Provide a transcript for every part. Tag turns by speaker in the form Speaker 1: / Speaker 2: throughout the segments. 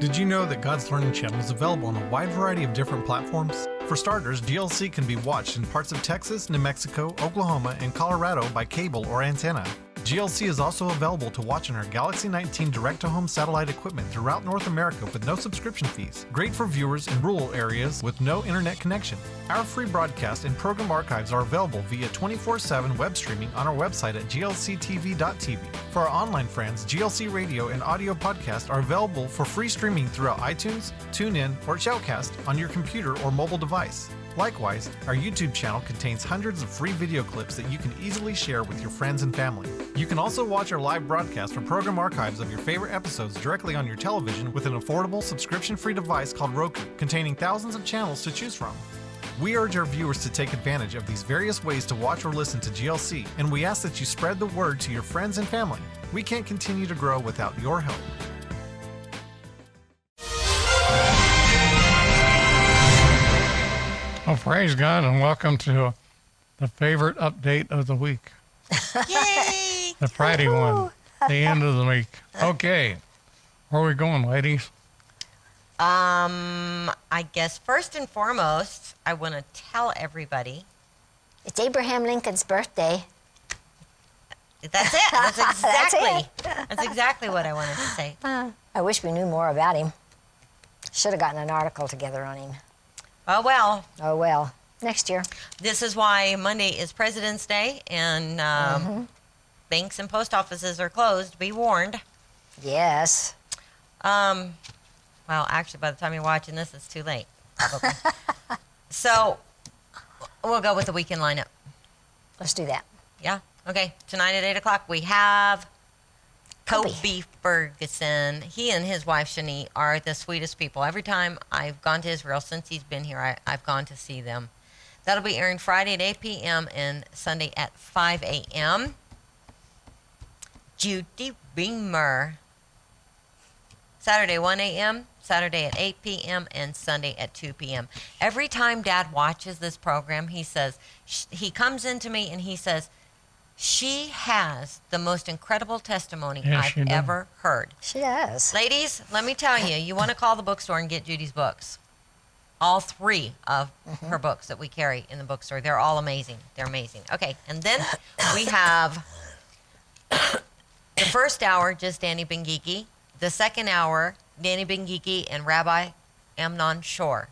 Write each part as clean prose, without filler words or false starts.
Speaker 1: Did you know that God's Learning Channel is available on a wide variety of different platforms? For starters, GLC can be watched in parts of Texas, New Mexico, Oklahoma, and Colorado by cable or antenna. GLC is also available to watch on our Galaxy 19 direct-to-home satellite equipment throughout North America with no subscription fees. Great for viewers in rural areas with no internet connection. Our free broadcast and program archives are available via 24/7 web streaming on our website at glctv.tv. For our online friends, GLC Radio and audio podcasts are available for free streaming throughout iTunes, TuneIn, or Shoutcast on your computer or mobile device. Likewise, our YouTube channel contains hundreds of free video clips that you can easily share with your friends and family. You can also watch our live broadcast or program archives of your favorite episodes directly on your television with an affordable subscription-free device called Roku, containing thousands of channels to choose from. We urge our viewers to take advantage of these various ways to watch or listen to GLC, and we ask that you spread the word to your friends and family. We can't continue to grow without your help.
Speaker 2: Well, praise God, and welcome to the favorite update of the week.
Speaker 3: Yay!
Speaker 2: The Friday one, the end of the week. Okay, where are we going, ladies?
Speaker 3: I guess first and foremost, I want to tell everybody.
Speaker 4: It's Abraham Lincoln's birthday.
Speaker 3: That's it. That's exactly. That's exactly what I wanted to say.
Speaker 4: I wish we knew more about him. Should have gotten an article together on him.
Speaker 3: Oh, well.
Speaker 4: Oh, well. Next year.
Speaker 3: This is why Monday is President's Day, and banks and post offices are closed. Be warned.
Speaker 4: Yes.
Speaker 3: Well, actually, by the time you're watching this, it's too late, probably. So, we'll go with the weekend lineup.
Speaker 4: Let's do that.
Speaker 3: Yeah? Okay. Tonight at 8 o'clock, we have Kobe Ferguson. He and his wife, Shani, are the sweetest people. Every time I've gone to Israel since he's been here, I've gone to see them. That'll be airing Friday at 8 p.m. and Sunday at 5 a.m. Judy Reamer. Saturday, 1 a.m., Saturday at 8 p.m., and Sunday at 2 p.m. Every time Dad watches this program, he says, he comes into me and he says, she has the most incredible testimony I've ever heard.
Speaker 4: She does.
Speaker 3: Ladies, let me tell you, you want to call the bookstore and get Judy's books. All three of her books that we carry in the bookstore. They're all amazing. They're amazing. Okay, and then we have the first hour, just Danny Bengiki. The second hour, Danny Bengiki and Rabbi Amnon Shore.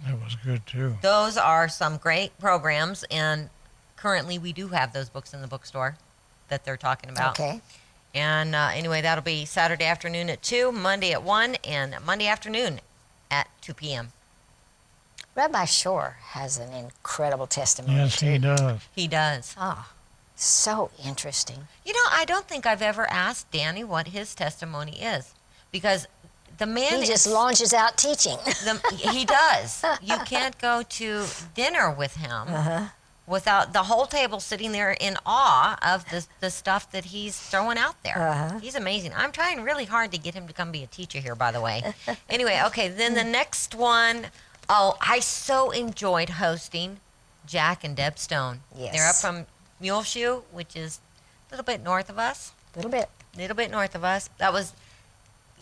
Speaker 2: That was good, too.
Speaker 3: Those are some great programs, and currently we do have those books in the bookstore that they're talking about.
Speaker 4: Okay.
Speaker 3: And anyway, that'll be Saturday afternoon at 2, Monday at 1, and Monday afternoon at 2 p.m.
Speaker 4: Rabbi Shore has an incredible testimony.
Speaker 2: Yes, he does.
Speaker 3: He does.
Speaker 4: Oh, so interesting.
Speaker 3: You know, I don't think I've ever asked Danny what his testimony is, because the man
Speaker 4: He just launches out teaching.
Speaker 3: he does. You can't go to dinner with him without the whole table sitting there in awe of the stuff that he's throwing out there. He's amazing. I'm trying really hard to get him to come be a teacher here, by the way. Anyway, okay, then the next one, I so enjoyed hosting Jack and Deb Stone.
Speaker 4: Yes.
Speaker 3: They're up from Muleshoe, which is a little bit north of us.
Speaker 4: A little bit.
Speaker 3: North of us.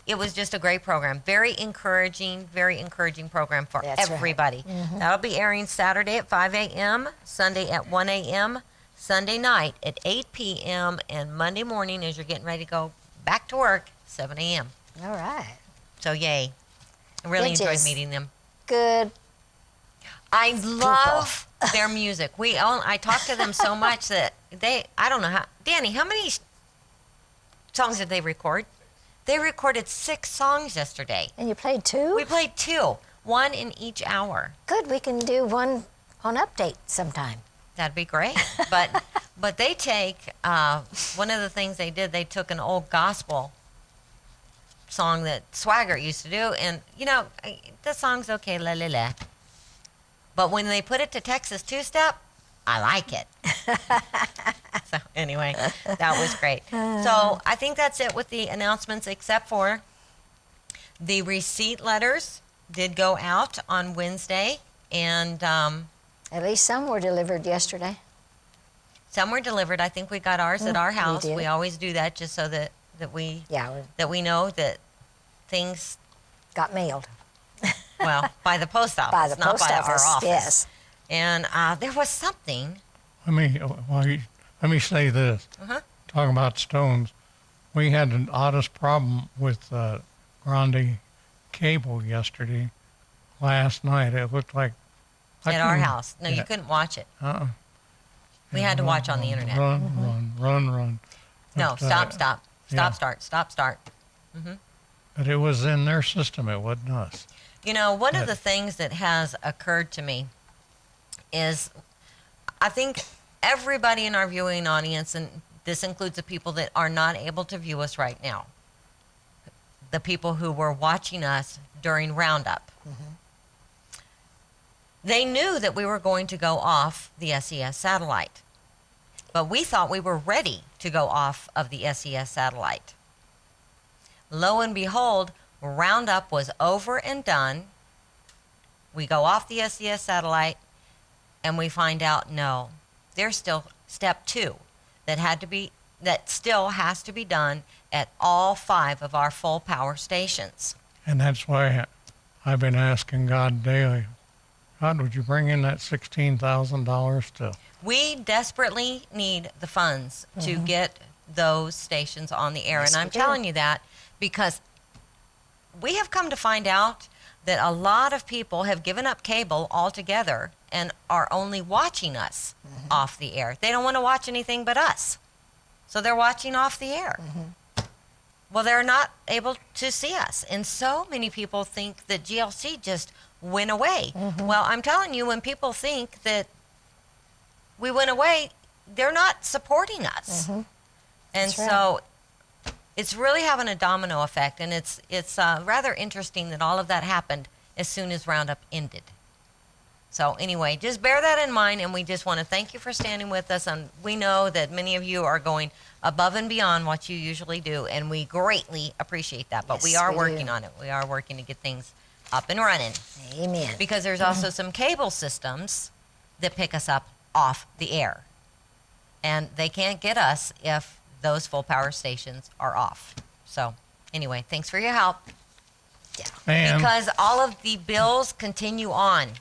Speaker 3: It was just a great program. Very encouraging program for
Speaker 4: That's
Speaker 3: everybody.
Speaker 4: Right.
Speaker 3: That'll be airing Saturday at 5 a.m., Sunday at 1 a.m., Sunday night at 8 p.m., and Monday morning as you're getting ready to go back to work, 7 a.m.
Speaker 4: All right.
Speaker 3: So, yay. I really
Speaker 4: It
Speaker 3: enjoyed
Speaker 4: is
Speaker 3: meeting them.
Speaker 4: Good.
Speaker 3: I love their music. I talk to them so much that I don't know how. Danny, how many songs did they record? They recorded 6 songs yesterday.
Speaker 4: And you played 2?
Speaker 3: We played 2, 1 in each hour.
Speaker 4: Good. We can do one on update sometime.
Speaker 3: That'd be great. But they take, one of the things they did, they took an old gospel song that Swaggart used to do, and, you know, the song's okay, la la la. But when they put it to Texas two-step, I like it. So anyway, that was great. So I think that's it with the announcements, except for the receipt letters did go out on Wednesday, and
Speaker 4: At least some were delivered yesterday.
Speaker 3: some were delivered. I think we got ours at our house.
Speaker 4: did.
Speaker 3: We always do that just so that we know that things
Speaker 4: got mailed.
Speaker 3: Well, by the post office,
Speaker 4: By the
Speaker 3: not
Speaker 4: post
Speaker 3: by
Speaker 4: office,
Speaker 3: our office.
Speaker 4: yes.
Speaker 3: And there was something.
Speaker 2: Let me say this.
Speaker 3: Uh-huh.
Speaker 2: Talking about stones, we had an oddest problem with Grande cable yesterday. Last night, it looked like
Speaker 3: At our
Speaker 2: couldn't-
Speaker 3: house. No, you couldn't watch it.
Speaker 2: Uh-uh.
Speaker 3: We had to watch on the internet.
Speaker 2: Run.
Speaker 3: No,
Speaker 2: But,
Speaker 3: stop,
Speaker 2: yeah.
Speaker 3: start.
Speaker 2: But it was in their system. It wasn't us.
Speaker 3: You know, one of
Speaker 2: Yeah.
Speaker 3: the things that has occurred to me is I think everybody in our viewing audience, and this includes the people that are not able to view us right now, the people who were watching us during Roundup, they knew that we were going to go off the SES satellite. But we thought we were ready to go off of the SES satellite. Lo and behold, Roundup was over and done. We go off the SES satellite, and we find out, no, there's still step 2 that still has to be done at all 5 of our full power stations.
Speaker 2: And that's why I've been asking God daily, God, would you bring in that $16,000 to?
Speaker 3: We desperately need the funds to get those stations on the air.
Speaker 4: Yes,
Speaker 3: And I'm
Speaker 4: we do.
Speaker 3: telling you that because we have come to find out that a lot of people have given up cable altogether and are only watching us off the air. They don't want to watch anything but us. So they're watching off the air. Well, they're not able to see us. And so many people think that GLC just went away. Well, I'm telling you, when people think that we went away, they're not supporting us. And
Speaker 4: That's right.
Speaker 3: so it's really having a domino effect. And it's rather interesting that all of that happened as soon as Roundup ended. So anyway, just bear that in mind, and we just want to thank you for standing with us. And we know that many of you are going above and beyond what you usually do, and we greatly appreciate that. But we
Speaker 4: Yes,
Speaker 3: are
Speaker 4: we
Speaker 3: working
Speaker 4: do.
Speaker 3: on it. We are working to get things up and running,
Speaker 4: Amen.
Speaker 3: because there's also some cable systems that pick us up off the air, and they can't get us if those full power stations are off. So anyway, thanks for your help,
Speaker 2: And
Speaker 3: because all of the bills continue on.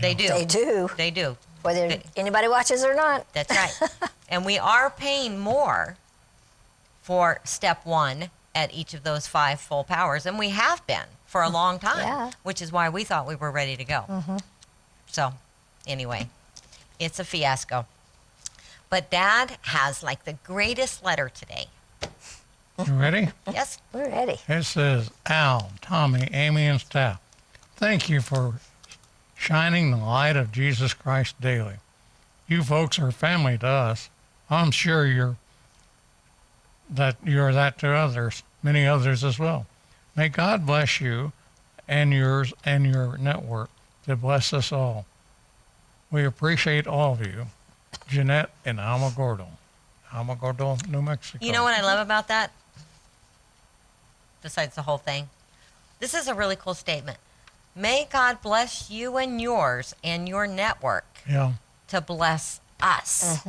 Speaker 3: They do.
Speaker 4: They do,
Speaker 3: They do.
Speaker 4: whether
Speaker 3: They-
Speaker 4: anybody watches or not.
Speaker 3: That's right. And we are paying more for step 1 at each of those 5 full powers, and we have been for a long time,
Speaker 4: Yeah.
Speaker 3: which is why we thought we were ready to go. So anyway, it's a fiasco. But Dad has like the greatest letter today.
Speaker 2: you ready?
Speaker 3: Yes?
Speaker 4: We're ready.
Speaker 2: It says, Al, Tommy, Amy, and staff, thank you for shining the light of Jesus Christ daily. You folks are family to us. I'm sure you're that to others, many others as well. May God bless you and yours and your network to bless us all. We appreciate all of you. Jeanette in Alamogordo, New Mexico.
Speaker 3: You know what I love about that? Besides the whole thing, this is a really cool statement. May God bless you and yours and your network
Speaker 2: Yeah.
Speaker 3: to bless us.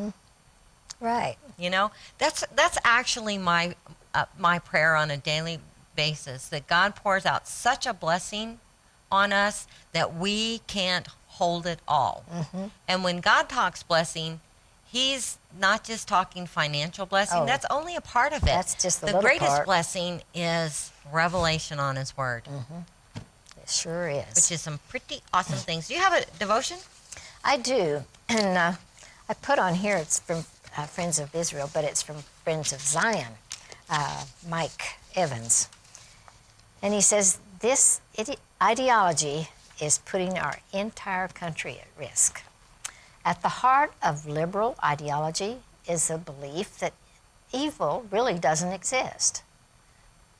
Speaker 4: Right.
Speaker 3: You know, that's actually my my prayer on a daily basis, that God pours out such a blessing on us that we can't hold it all. And when God talks blessing, He's not just talking financial blessing.
Speaker 4: Oh.
Speaker 3: That's only a part of it.
Speaker 4: That's just the
Speaker 3: the
Speaker 4: little
Speaker 3: greatest
Speaker 4: part.
Speaker 3: blessing is revelation on His Word,
Speaker 4: It sure is.
Speaker 3: which is some pretty awesome things. Do you have a devotion?
Speaker 4: I do. And I put on here, it's from Friends of Israel, but it's from Friends of Zion, Mike Evans. And he says, this ideology is putting our entire country at risk. At the heart of liberal ideology is the belief that evil really doesn't exist.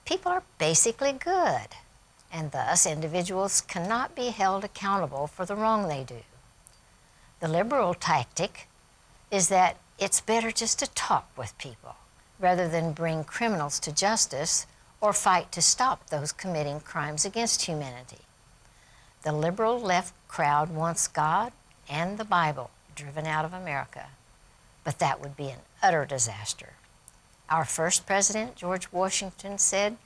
Speaker 4: People are basically good, and thus individuals cannot be held accountable for the wrong they do. The liberal tactic is that it's better just to talk with people rather than bring criminals to justice or fight to stop those committing crimes against humanity. The liberal left crowd wants God and the Bible driven out of America, but that would be an utter disaster. Our first president, George Washington, said,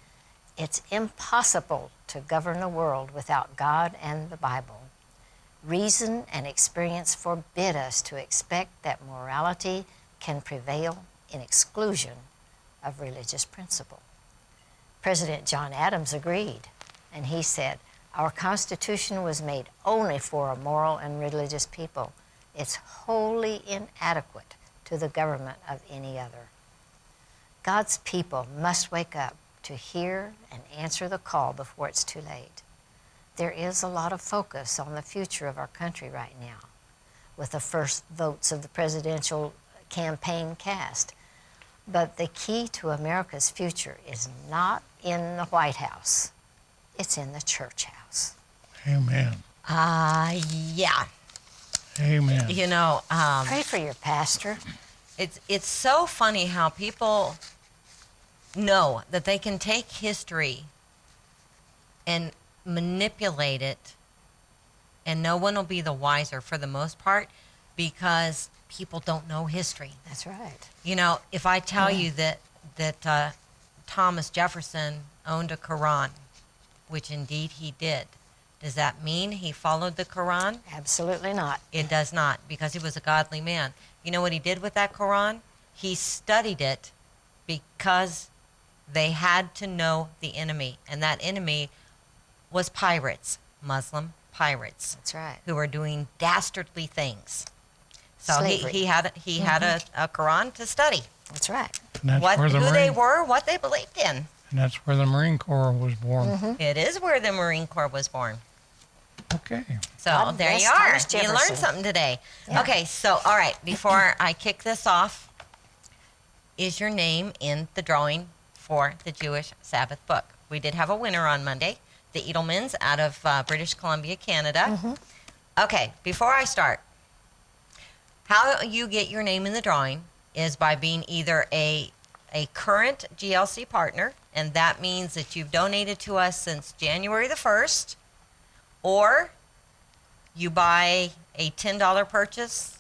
Speaker 4: It's impossible to govern the world without God and the Bible. Reason and experience forbid us to expect that morality can prevail in exclusion of religious principle. President John Adams agreed, and he said, "Our Constitution was made only for a moral and religious people. It's wholly inadequate to the government of any other." God's people must wake up to hear and answer the call before it's too late. There is a lot of focus on the future of our country right now, with the first votes of the presidential campaign cast. But the key to America's future is not in the White House. It's in the church house.
Speaker 2: Amen.
Speaker 3: Yeah.
Speaker 2: Amen.
Speaker 3: You know,
Speaker 4: Pray for your pastor.
Speaker 3: it's so funny how people know that they can take history and manipulate it, and no one will be the wiser for the most part because people don't know history.
Speaker 4: That's right.
Speaker 3: You know, if I tell you that Thomas Jefferson owned a Quran, which indeed he did, does that mean he followed the Quran?
Speaker 4: Absolutely not.
Speaker 3: It does not, because he was a godly man. You know what he did with that Quran? He studied it because they had to know the enemy, and that enemy was pirates, Muslim pirates,
Speaker 4: That's right.
Speaker 3: who were doing dastardly things. So
Speaker 4: Slavery.
Speaker 3: he had a Quran to study.
Speaker 4: That's right.
Speaker 2: And that's where the
Speaker 3: Who they
Speaker 2: Marine,
Speaker 3: were, what they believed in.
Speaker 2: and that's where the Marine Corps was born.
Speaker 3: It is where the Marine Corps was born.
Speaker 2: Okay.
Speaker 3: So
Speaker 4: God
Speaker 3: there
Speaker 4: bless
Speaker 3: you are.
Speaker 4: Thomas
Speaker 3: You
Speaker 4: Jefferson.
Speaker 3: learned something today.
Speaker 4: Yeah.
Speaker 3: Okay, so all right, before I kick this off, is your name in the drawing for the Jewish Sabbath book? We did have a winner on Monday, the Edelmans out of British Columbia, Canada. Okay, before I start, how you get your name in the drawing is by being either a current GLC partner, and that means that you've donated to us since January the 1st, or you buy a $10 purchase,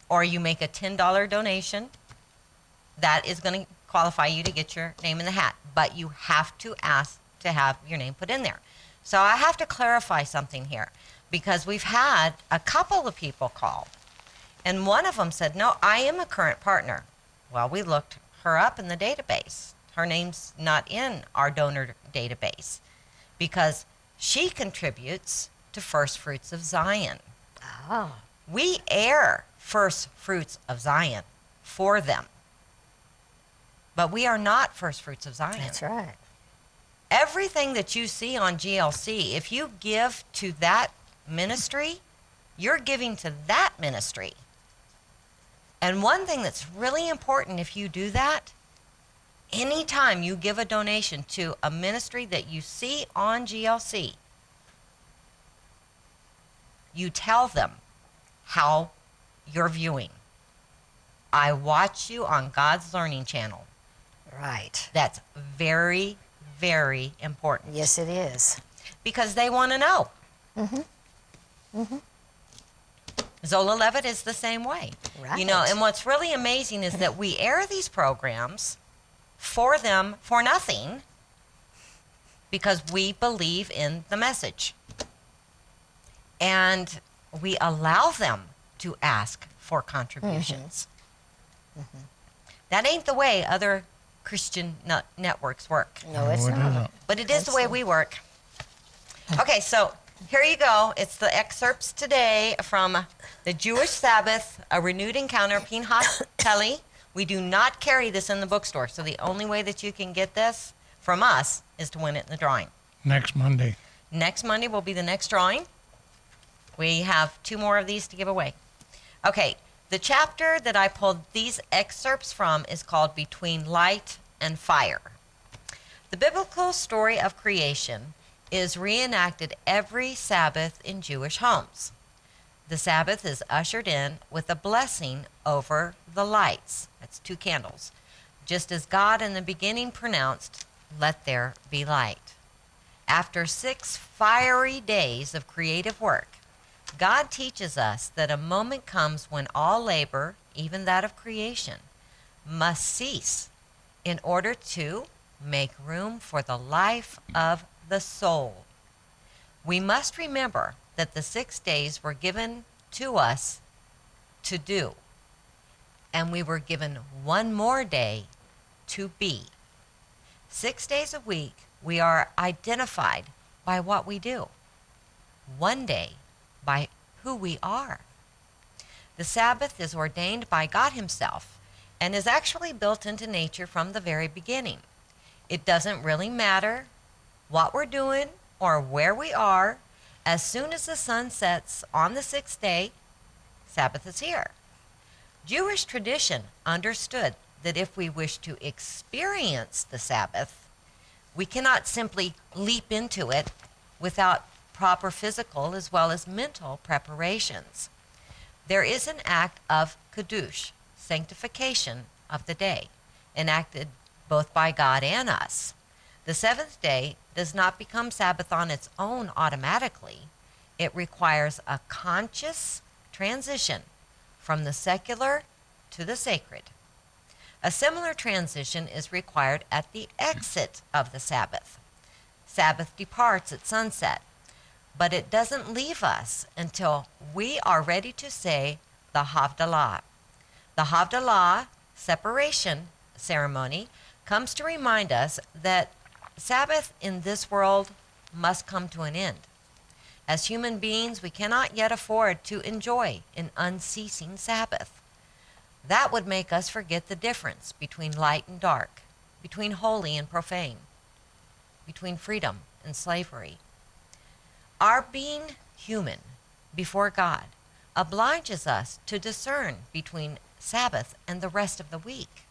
Speaker 3: or you make a $10 donation. That is going to qualify you to get your name in the hat, but you have to ask to have your name put in there. So I have to clarify something here, because we've had a couple of people call, and one of them said, "No, I am a current partner." Well, we looked her up in the database. Her name's not in our donor database because she contributes to First Fruits of Zion.
Speaker 4: Oh,
Speaker 3: We air First Fruits of Zion for them, but we are not First Fruits of Zion.
Speaker 4: that's right.
Speaker 3: Everything that you see on GLC, if you give to that ministry, you're giving to that ministry. And one thing that's really important, if you do that, anytime you give a donation to a ministry that you see on GLC, you tell them how you're viewing. I watch you on God's Learning Channel.
Speaker 4: Right.
Speaker 3: That's very, very important
Speaker 4: Yes, it is.
Speaker 3: because they want to know. Zola Levitt is the same way. You know,
Speaker 4: Right.
Speaker 3: and what's really amazing is that we air these programs for them for nothing because we believe in the message. And we allow them to ask for contributions. That ain't the way other Christian networks work,
Speaker 4: No, it's
Speaker 2: it
Speaker 4: not.
Speaker 2: isn't.
Speaker 3: but it is the way we work. Okay, so here you go. It's the excerpts today from the Jewish Sabbath, A Renewed Encounter, Pinhas Teli. We do not carry this in the bookstore, so the only way that you can get this from us is to win it in the drawing.
Speaker 2: Next Monday.
Speaker 3: Next Monday will be the next drawing. We have 2 more of these to give away. Okay, the chapter that I pulled these excerpts from is called Between Light and Fire. The biblical story of creation is reenacted every Sabbath in Jewish homes. The Sabbath is ushered in with a blessing over the lights. That's 2 candles. Just as God in the beginning pronounced, "Let there be light." After 6 fiery days of creative work, God teaches us that a moment comes when all labor, even that of creation, must cease in order to make room for the life of the soul. We must remember that the 6 days were given to us to do, and we were given one more day to be. 6 days a week, we are identified by what we do. One day by who we are. The Sabbath is ordained by God Himself and is actually built into nature from the very beginning. It doesn't really matter what we're doing or where we are. As soon as the sun sets on the 6th day, Sabbath is here. Jewish tradition understood that if we wish to experience the Sabbath, we cannot simply leap into it without proper physical as well as mental preparations. There is an act of Kiddush, sanctification of the day, enacted both by God and us. The 7th day does not become Sabbath on its own automatically. It requires a conscious transition from the secular to the sacred. A similar transition is required at the exit of the Sabbath. Sabbath departs at sunset, but it doesn't leave us until we are ready to say the Havdalah. The Havdalah separation ceremony comes to remind us that Sabbath in this world must come to an end. As human beings, we cannot yet afford to enjoy an unceasing Sabbath. That would make us forget the difference between light and dark, between holy and profane, between freedom and slavery. Our being human before God obliges us to discern between Sabbath and the rest of the week,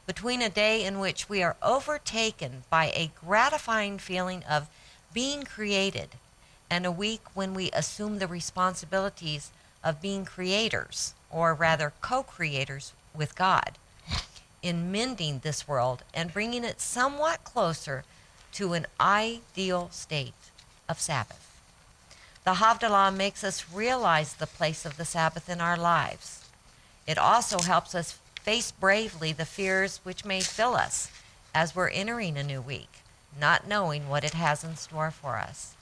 Speaker 3: between a day in which we are overtaken by a gratifying feeling of being created and a week when we assume the responsibilities of being creators, or rather co-creators with God, in mending this world and bringing it somewhat closer to an ideal state of Sabbath. The Havdalah makes us realize the place of the Sabbath in our lives. It also helps us face bravely the fears which may fill us as we're entering a new week, not knowing what it has in store for us.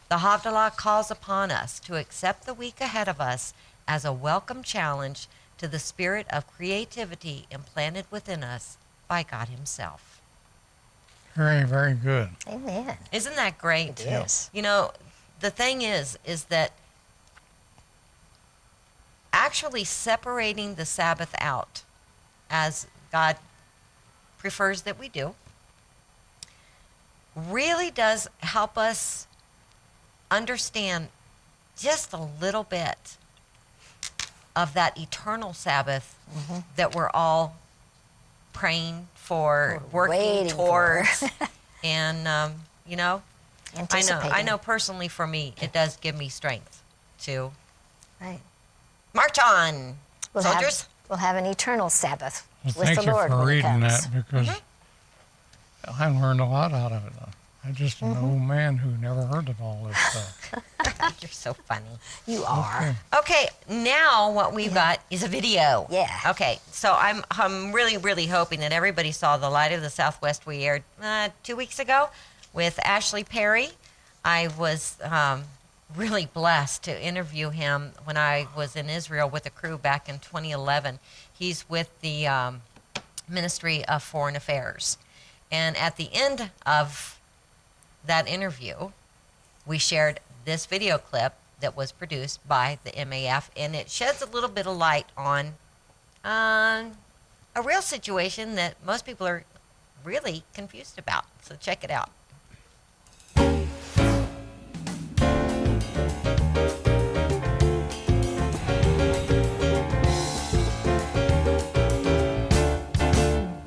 Speaker 3: The Havdalah calls upon us to accept the week ahead of us as a welcome challenge to the spirit of creativity implanted within us by God Himself.
Speaker 2: Very, very good.
Speaker 4: Amen.
Speaker 3: Isn't that great?
Speaker 4: It is.
Speaker 3: You know, the thing is that actually separating the Sabbath out, as God prefers that we do, really does help us understand just a little bit of that eternal Sabbath that we're all praying for, working
Speaker 4: waiting
Speaker 3: towards.
Speaker 4: for.
Speaker 3: And, you know,
Speaker 4: Anticipating.
Speaker 3: I know personally for me, it does give me strength to
Speaker 4: Right.
Speaker 3: march on, soldiers.
Speaker 4: We'll have an eternal Sabbath
Speaker 2: Well,
Speaker 4: with
Speaker 2: thank
Speaker 4: the
Speaker 2: you
Speaker 4: Lord
Speaker 2: for
Speaker 4: when it
Speaker 2: reading
Speaker 4: comes.
Speaker 2: that, because I learned a lot out of it. I'm just an old man who never heard of all this stuff.
Speaker 3: You're so funny.
Speaker 4: You are.
Speaker 3: Okay, now what we've got is a video.
Speaker 4: Yeah.
Speaker 3: Okay, so I'm really hoping that everybody saw The Light of the Southwest we aired 2 weeks ago with Ashley Perry. I was really blessed to interview him when I was in Israel with a crew back in 2011. He's with the Ministry of Foreign Affairs. And at the end of that interview, we shared this video clip that was produced by the MAF, and it sheds a little bit of light on a real situation that most people are really confused about. So check it out.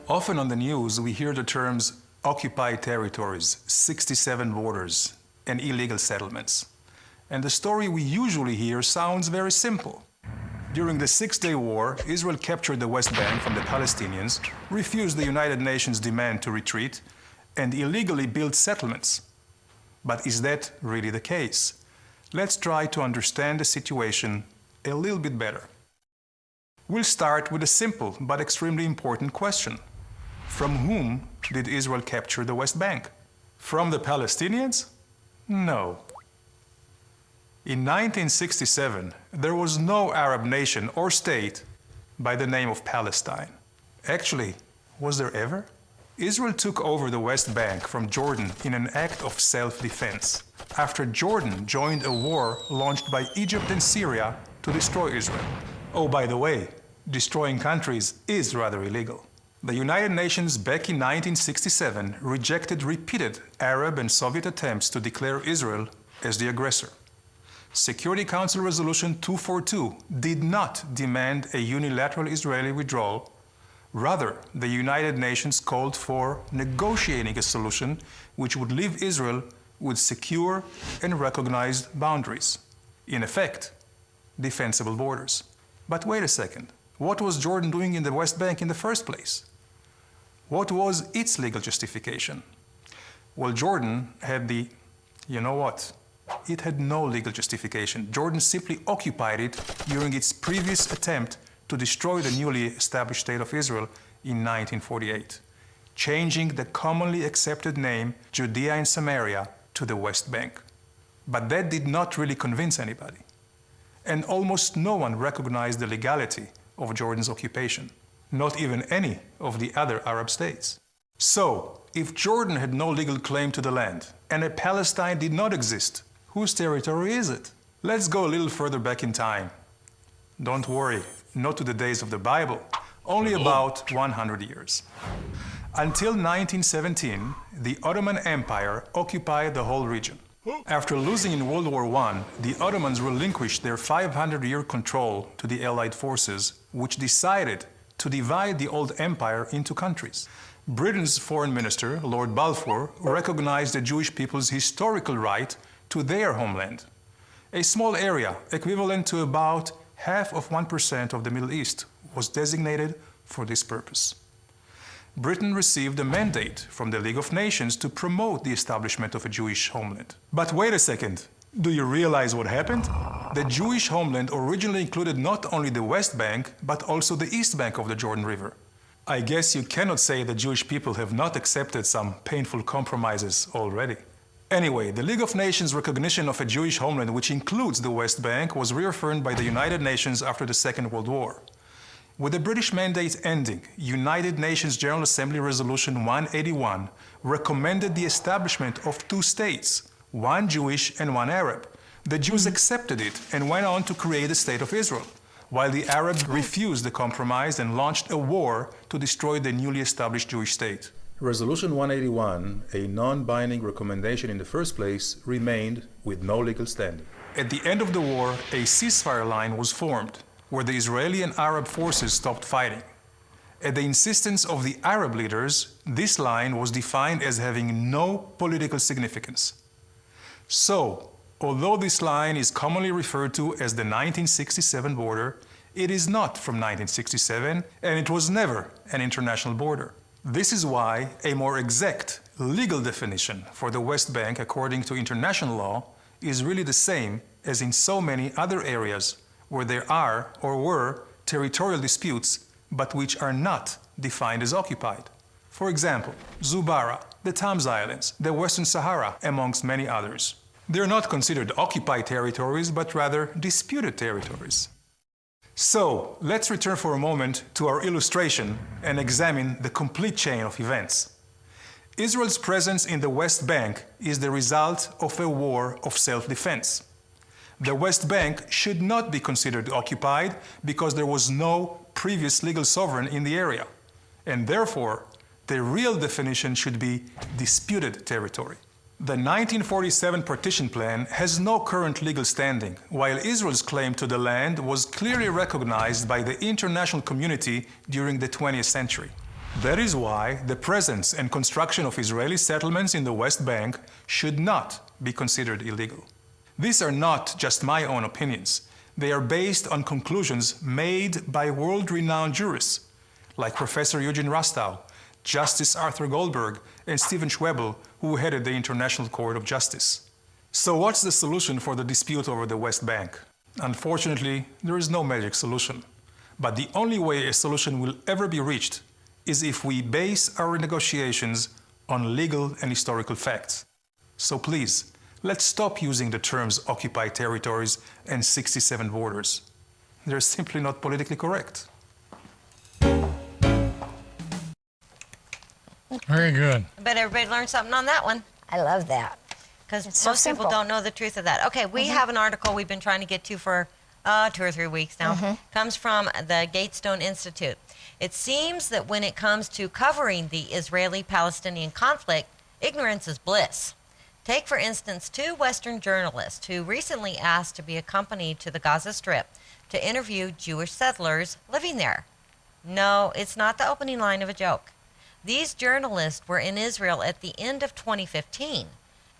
Speaker 5: Often on the news, we hear the terms occupied territories, 67 borders, and illegal settlements. And the story we usually hear sounds very simple. During the Six-Day War, Israel captured the West Bank from the Palestinians, refused the United Nations' demand to retreat, and illegally built settlements. But is that really the case? Let's try to understand the situation a little bit better. We'll start with a simple but extremely important question. From whom did Israel capture the West Bank? From the Palestinians? No. In 1967, there was no Arab nation or state by the name of Palestine. Actually, was there ever? Israel took over the West Bank from Jordan in an act of self-defense, after Jordan joined a war launched by Egypt and Syria to destroy Israel. Oh, by the way, destroying countries is rather illegal. The United Nations back in 1967 rejected repeated Arab and Soviet attempts to declare Israel as the aggressor. Security Council Resolution 242 did not demand a unilateral Israeli withdrawal. Rather, the United Nations called for negotiating a solution which would leave Israel with secure and recognized boundaries. In effect, defensible borders. But wait a second. What was Jordan doing in the West Bank in the first place? What was its legal justification? Well, Jordan had you know what? It had no legal justification. Jordan simply occupied it during its previous attempt to destroy the newly established State of Israel in 1948, changing the commonly accepted name Judea and Samaria to the West Bank. But that did not really convince anybody. And almost no one recognized the legality of Jordan's occupation, not even any of the other Arab states. So, if Jordan had no legal claim to the land, and a Palestine did not exist, whose territory is it? Let's go a little further back in time. Don't worry, not to the days of the Bible, only about 100 years. Until 1917, the Ottoman Empire occupied the whole region. After losing in World War I, the Ottomans relinquished their 500-year control to the Allied forces, which decided to divide the old empire into countries. Britain's foreign minister, Lord Balfour, recognized the Jewish people's historical right to their homeland, a small area equivalent to about 0.5% of the Middle East was designated for this purpose. Britain received a mandate from the League of Nations to promote the establishment of a Jewish homeland. But wait a second, do you realize what happened? The Jewish homeland originally included not only the West Bank, but also the East Bank of the Jordan River. I guess you cannot say the Jewish people have not accepted some painful compromises already. Anyway, the League of Nations recognition of a Jewish homeland, which includes the West Bank, was reaffirmed by the United Nations after the Second World War. With the British mandate ending, United Nations General Assembly Resolution 181 recommended the establishment of two states, one Jewish and one Arab. The Jews accepted it and went on to create the State of Israel, while the Arabs refused the compromise and launched a war to destroy the newly established Jewish state. Resolution 181, a non-binding recommendation in the first place, remained with no legal standing. At the end of the war, a ceasefire line was formed, where the Israeli and Arab forces stopped fighting. At the insistence of the Arab leaders, this line was defined as having no political significance. So, although this line is commonly referred to as the 1967 border, it is not from 1967, and it was never an international border. This is why a more exact legal definition for the West Bank, according to international law, is really the same as in so many other areas where there are or were territorial disputes, but which are not defined as occupied. For example, Zubarah, the Tams Islands, the Western Sahara, amongst many others. They're not considered occupied territories, but rather disputed territories. So, let's return for a moment to our illustration and examine the complete chain of events. Israel's presence in the West Bank is the result of a war of self-defense. The West Bank should not be considered occupied because there was no previous legal sovereign in the area, and therefore, the real definition should be disputed territory. The 1947 partition plan has no current legal standing, while Israel's claim to the land was clearly recognized by the international community during the 20th century. That is why the presence and construction of Israeli settlements in the West Bank should not be considered illegal. These are not just my own opinions. They are based on conclusions made by world-renowned jurists like Professor Eugene Rastow, Justice Arthur Goldberg, and Stephen Schwebel, who headed the International Court of Justice. So what's the solution for the dispute over the West Bank? Unfortunately, there is no magic solution. But the only way a solution will ever be reached is if we base our negotiations on legal and historical facts. So please, let's stop using the terms occupied territories and 67 borders. They're simply not politically correct.
Speaker 2: Very good.
Speaker 3: I bet everybody learned something on that one,
Speaker 4: I love that.
Speaker 3: because
Speaker 4: It's so
Speaker 3: most people
Speaker 4: simple.
Speaker 3: don't know the truth of that. Okay, we have an article we've been trying to get to for 2 or 3 weeks now. Comes from the Gatestone Institute. It seems that when it comes to covering the Israeli-Palestinian conflict, ignorance is bliss. Take, for instance, 2 Western journalists who recently asked to be accompanied to the Gaza Strip to interview Jewish settlers living there. No, it's not the opening line of a joke. These journalists were in Israel at the end of 2015,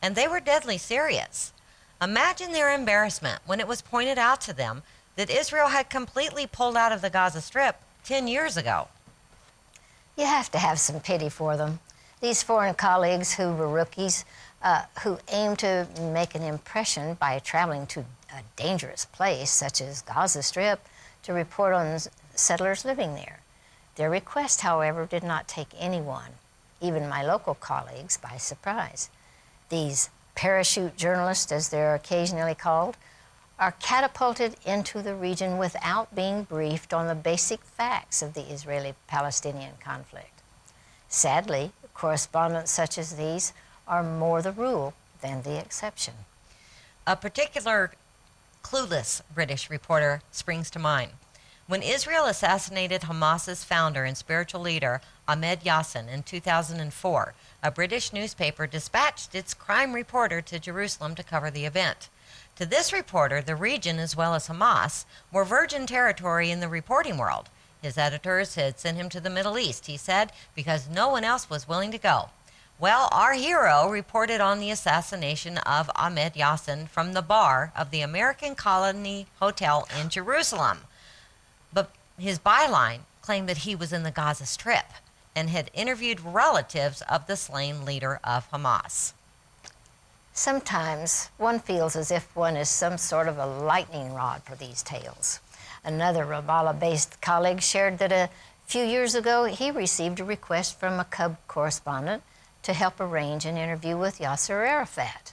Speaker 3: and they were deadly serious. Imagine their embarrassment when it was pointed out to them that Israel had completely pulled out of the Gaza Strip 10 years ago.
Speaker 4: You have to have some pity for them. These foreign colleagues who were rookies, who aimed to make an impression by traveling to a dangerous place such as Gaza Strip to report on settlers living there. Their request, however, did not take anyone, even my local colleagues, by surprise. These parachute journalists, as they're occasionally called, are catapulted into the region without being briefed on the basic facts of the Israeli-Palestinian conflict. Sadly, correspondents such as these are more the rule than the exception.
Speaker 3: A particular clueless British reporter springs to mind. When Israel assassinated Hamas's founder and spiritual leader, Ahmed Yassin, in 2004, a British newspaper dispatched its crime reporter to Jerusalem to cover the event. To this reporter, the region, as well as Hamas, were virgin territory in the reporting world. His editors had sent him to the Middle East, he said, because no one else was willing to go. Well, our hero reported on the assassination of Ahmed Yassin from the bar of the American Colony Hotel in Jerusalem. But his byline claimed that he was in the Gaza Strip and had interviewed relatives of the slain leader of Hamas.
Speaker 4: Sometimes one feels as if one is some sort of a lightning rod for these tales. Another Ramallah-based colleague shared that a few years ago he received a request from a cub correspondent to help arrange an interview with Yasser Arafat.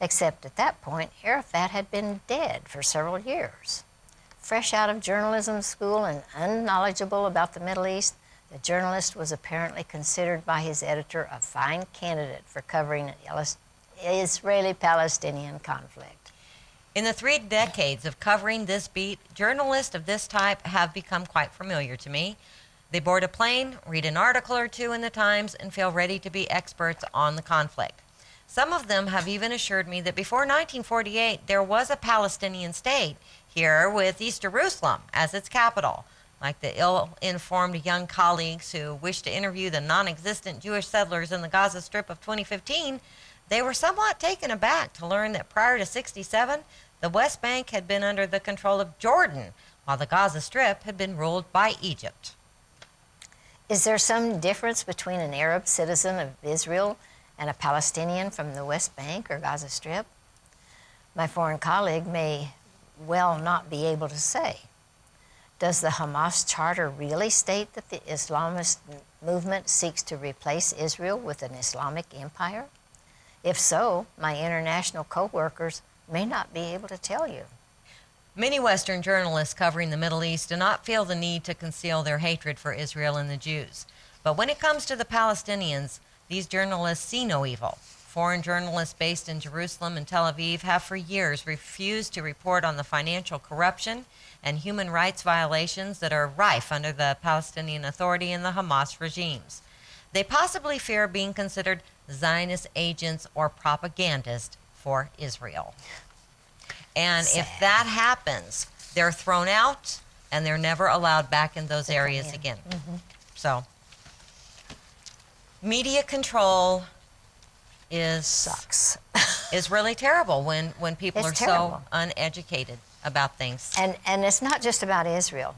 Speaker 4: Except at that point, Arafat had been dead for several years. Fresh out of journalism school and unknowledgeable about the Middle East, the journalist was apparently considered by his editor a fine candidate for covering an Israeli-Palestinian conflict.
Speaker 3: In the 3 decades of covering this beat, journalists of this type have become quite familiar to me. They board a plane, read an article or 2 in the Times, and feel ready to be experts on the conflict. Some of them have even assured me that before 1948, there was a Palestinian state here with East Jerusalem as its capital. Like the ill-informed young colleagues who wished to interview the non-existent Jewish settlers in the Gaza Strip of 2015, they were somewhat taken aback to learn that prior to '67, the West Bank had been under the control of Jordan, while the Gaza Strip had been ruled by Egypt.
Speaker 4: Is there some difference between an Arab citizen of Israel and a Palestinian from the West Bank or Gaza Strip? My foreign colleague may well not be able to say. Does the Hamas charter really state that the Islamist movement seeks to replace Israel with an Islamic empire? If so, my international co-workers may not be able to tell you.
Speaker 3: Many Western journalists covering the Middle East do not feel the need to conceal their hatred for Israel and the Jews. But when it comes to the Palestinians, these journalists see no evil. Foreign journalists based in Jerusalem and Tel Aviv have for years refused to report on the financial corruption and human rights violations that are rife under the Palestinian Authority and the Hamas regimes. They possibly fear being considered Zionist agents or propagandists for Israel. And if that happens, they're thrown out and they're never allowed back in those areas again. So, media control
Speaker 4: Sucks.
Speaker 3: is really terrible when people
Speaker 4: It's
Speaker 3: are
Speaker 4: terrible.
Speaker 3: so uneducated about things.
Speaker 4: And it's not just about Israel.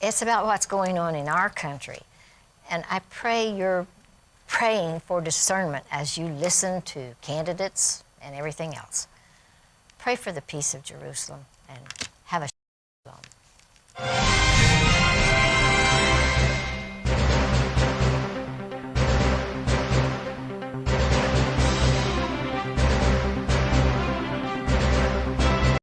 Speaker 4: It's about what's going on in our country. And I pray you're praying for discernment as you listen to candidates and everything else. Pray for the peace of Jerusalem and have a shalom.